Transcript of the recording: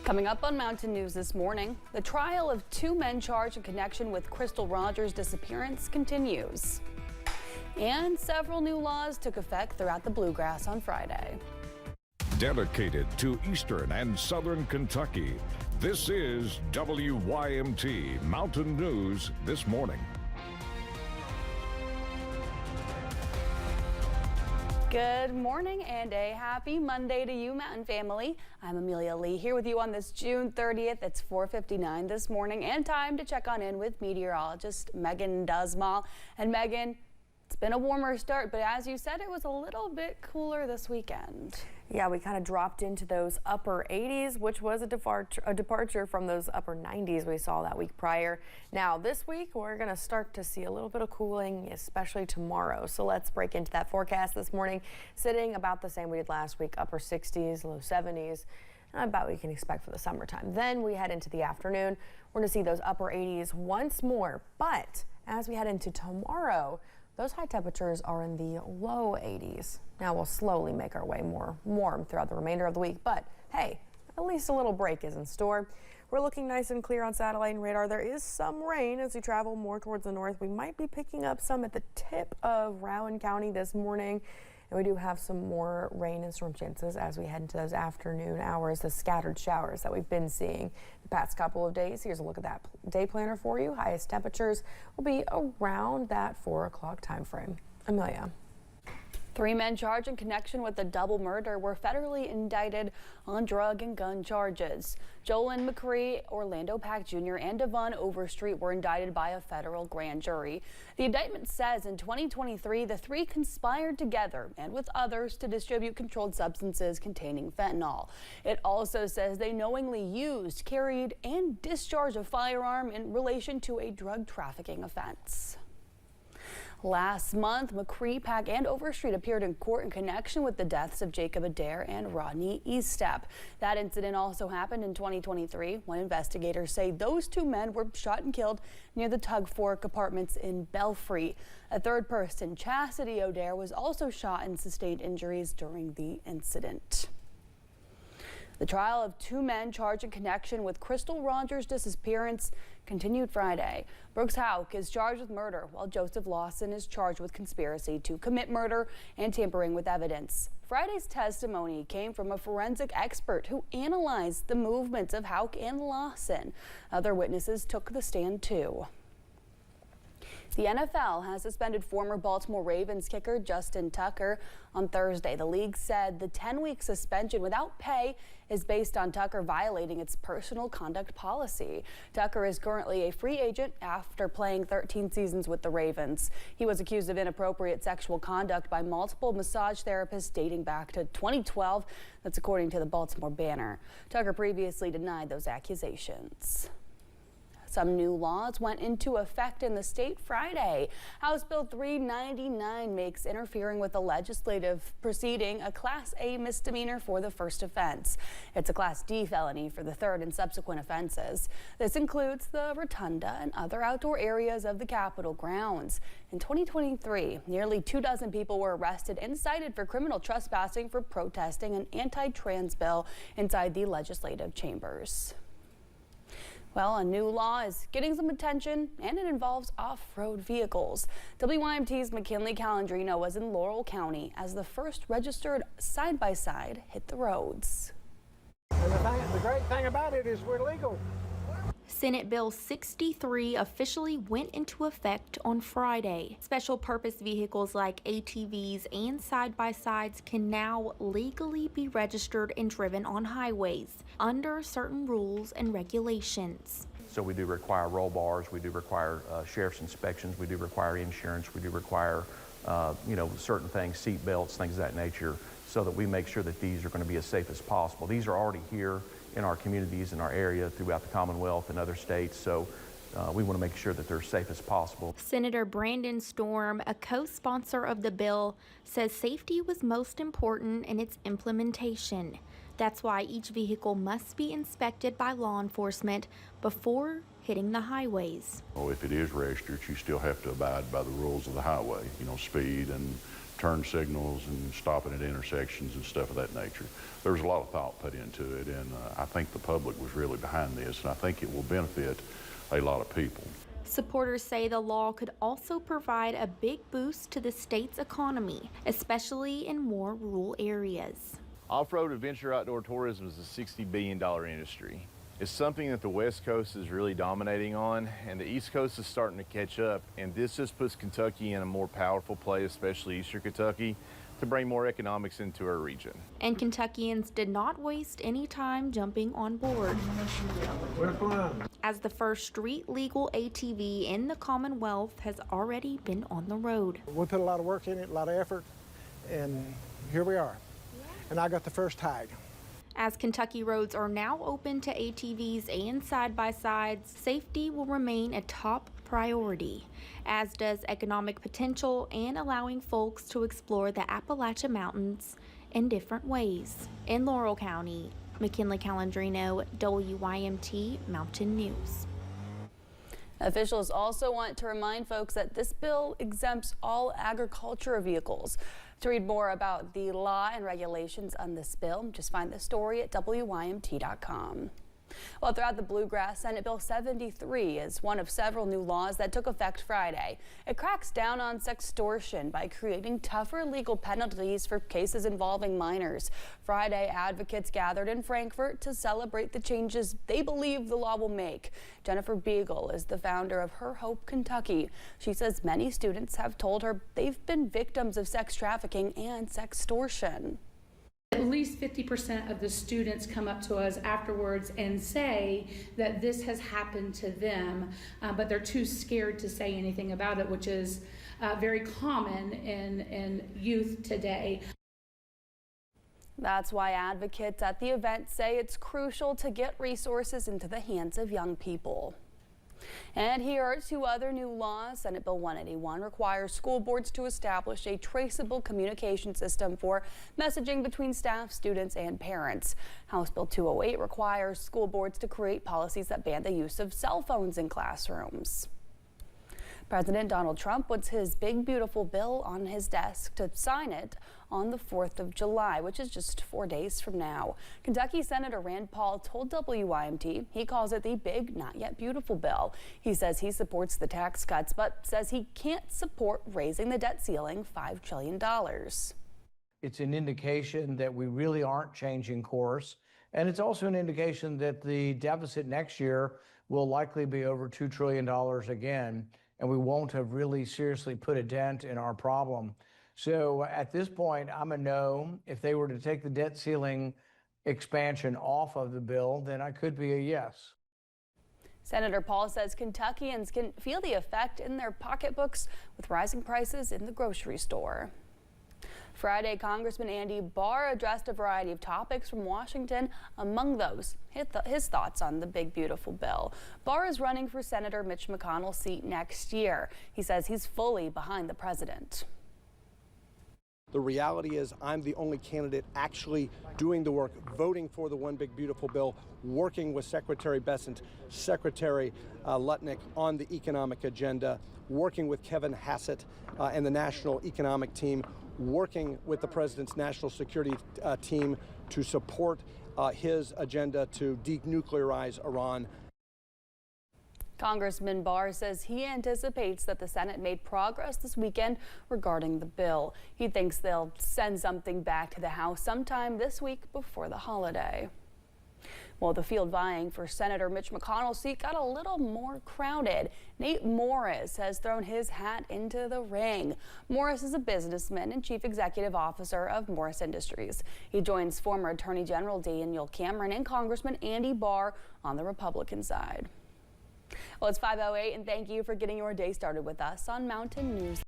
Coming up on Mountain News this morning, the trial of two men charged in connection with Crystal Rogers' disappearance continues. And several new laws took effect throughout the Bluegrass on Friday. Dedicated to Eastern and Southern Kentucky, this is WYMT Mountain News this morning. Good morning and a happy Monday to you, Mountain family. I'm Amelia Lee here with you on this June 30th. It's 4:59 this morning and time to check on in with meteorologist Megan Dusmal. And Megan, it's been a warmer start, but as you said, it was a little bit cooler this weekend. Yeah, we kind of dropped into those upper 80s, which was a departure from those upper 90s we saw that week prior. Now, this week, we're going to start to see a little bit of cooling, especially tomorrow. So let's break into that forecast this morning, sitting about the same we did last week, upper 60s, low 70s. About what we can expect for the summertime. Then we head into the afternoon. We're going to see those upper 80s once more. But as we head into tomorrow, those high temperatures are in the low 80s. Now we'll slowly make our way more warm throughout the remainder of the week, but hey, at least a little break is in store. We're looking nice and clear on satellite and radar. There is some rain as we travel more towards the north. We might be picking up some at the tip of Rowan County this morning. And we do have some more rain and storm chances as we head into those afternoon hours, the scattered showers that we've been seeing the past couple of days. Here's a look at that day planner for you. Highest temperatures will be around that 4 o'clock time frame. Amelia. 3 men charged in connection with the double murder were federally indicted on drug and gun charges. Jolyn McCree, Orlando Pack Jr., and Devon Overstreet were indicted by a federal grand jury. The indictment says in 2023, the 3 conspired together and with others to distribute controlled substances containing fentanyl. It also says they knowingly used, carried, and discharged a firearm in relation to a drug trafficking offense. Last month, McCree, Pack, and Overstreet appeared in court in connection with the deaths of Jacob Adair and Rodney Eastep. That incident also happened in 2023 when investigators say those 2 men were shot and killed near the Tug Fork Apartments in Belfry. A third person, Chastity Adair, was also shot and sustained injuries during the incident. The trial of 2 men charged in connection with Crystal Rogers' disappearance continued Friday. Brooks Houck is charged with murder, while Joseph Lawson is charged with conspiracy to commit murder and tampering with evidence. Friday's testimony came from a forensic expert who analyzed the movements of Houck and Lawson. Other witnesses took the stand too. The NFL has suspended former Baltimore Ravens kicker Justin Tucker on Thursday. The league said the 10-week suspension without pay is based on Tucker violating its personal conduct policy. Tucker is currently a free agent after playing 13 seasons with the Ravens. He was accused of inappropriate sexual conduct by multiple massage therapists dating back to 2012. That's according to the Baltimore Banner. Tucker previously denied those accusations. Some new laws went into effect in the state Friday. House Bill 399 makes interfering with a legislative proceeding a Class A misdemeanor for the first offense. It's a Class D felony for the third and subsequent offenses. This includes the rotunda and other outdoor areas of the Capitol grounds. In 2023, nearly 24 people were arrested and cited for criminal trespassing for protesting an anti-trans bill inside the legislative chambers. Well, a new law is getting some attention, and it involves off-road vehicles. WYMT's McKinley Calandrino was in Laurel County as the first registered side-by-side hit the roads. And the great thing about it is we're legal. Senate Bill 63 officially went into effect on Friday. Special purpose vehicles like ATVs and side-by-sides can now legally be registered and driven on highways under certain rules and regulations. So we do require roll bars, we do require sheriff's inspections, we do require insurance, we do require certain things, seat belts, things of that nature, so that we make sure that these are going to be as safe as possible. These are already here in our communities, in our area, throughout the Commonwealth and other states, so we want to make sure that they're safe as possible. Senator Brandon Storm, a co-sponsor of the bill, says safety was most important in its implementation. That's why each vehicle must be inspected by law enforcement before hitting the highways. Well, if it is registered, you still have to abide by the rules of the highway, speed and turn signals and stopping at intersections and stuff of that nature. There was a lot of thought put into it, and I think the public was really behind this, and I think it will benefit a lot of people. Supporters say the law could also provide a big boost to the state's economy, especially in more rural areas. Off-road adventure outdoor tourism is a $60 billion industry. It's something that the West Coast is really dominating on, and the East Coast is starting to catch up, and this just puts Kentucky in a more powerful place, especially Eastern Kentucky, to bring more economics into our region. And Kentuckians did not waste any time jumping on board. We're flying. As the first street legal ATV in the Commonwealth has already been on the road. We put a lot of work in it, a lot of effort, and here we are. And I got the first tag. As Kentucky roads are now open to ATVs and side-by-sides, safety will remain a top priority, as does economic potential and allowing folks to explore the Appalachian Mountains in different ways. In Laurel County, McKinley Calandrino, WYMT Mountain News. Officials also want to remind folks that this bill exempts all agriculture vehicles. To read more about the law and regulations on this bill, just find the story at WYMT.com. Well, throughout the Bluegrass, Senate Bill 73 is one of several new laws that took effect Friday. It cracks down on sextortion by creating tougher legal penalties for cases involving minors. Friday, advocates gathered in Frankfort to celebrate the changes they believe the law will make. Jennifer Beagle is the founder of Her Hope Kentucky. She says many students have told her they've been victims of sex trafficking and sextortion. At least 50% of the students come up to us afterwards and say that this has happened to them, but they're too scared to say anything about it, which is very common in youth today. That's why advocates at the event say it's crucial to get resources into the hands of young people. And here are two other new laws. Senate Bill 181 requires school boards to establish a traceable communication system for messaging between staff, students, and parents. House Bill 208 requires school boards to create policies that ban the use of cell phones in classrooms. President Donald Trump puts his big, beautiful bill on his desk to sign it on the 4th of July, which is just 4 days from now. Kentucky Senator Rand Paul told WYMT he calls it the big, not yet beautiful bill. He says he supports the tax cuts, but says he can't support raising the debt ceiling $5 trillion. It's an indication that we really aren't changing course. And it's also an indication that the deficit next year will likely be over $2 trillion again, and we won't have really seriously put a dent in our problem. So at this point, I'm a no. If they were to take the debt ceiling expansion off of the bill, then I could be a yes. Senator Paul says Kentuckians can feel the effect in their pocketbooks with rising prices in the grocery store. Friday, Congressman Andy Barr addressed a variety of topics from Washington. Among those, his thoughts on the big, beautiful bill. Barr is running for Senator Mitch McConnell's seat next year. He says he's fully behind the president. The reality is I'm the only candidate actually doing the work, voting for the One Big Beautiful Bill, working with Secretary Bessent, Secretary Lutnick on the economic agenda, working with Kevin Hassett and the National Economic Team, working with the President's National Security Team to support his agenda to denuclearize Iran. Congressman Barr says he anticipates that the Senate made progress this weekend regarding the bill. He thinks they'll send something back to the House sometime this week before the holiday. Well, the field vying for Senator Mitch McConnell's seat got a little more crowded. Nate Morris has thrown his hat into the ring. Morris is a businessman and chief executive officer of Morris Industries. He joins former Attorney General Daniel Cameron and Congressman Andy Barr on the Republican side. Well, it's 5:08, and thank you for getting your day started with us on Mountain News.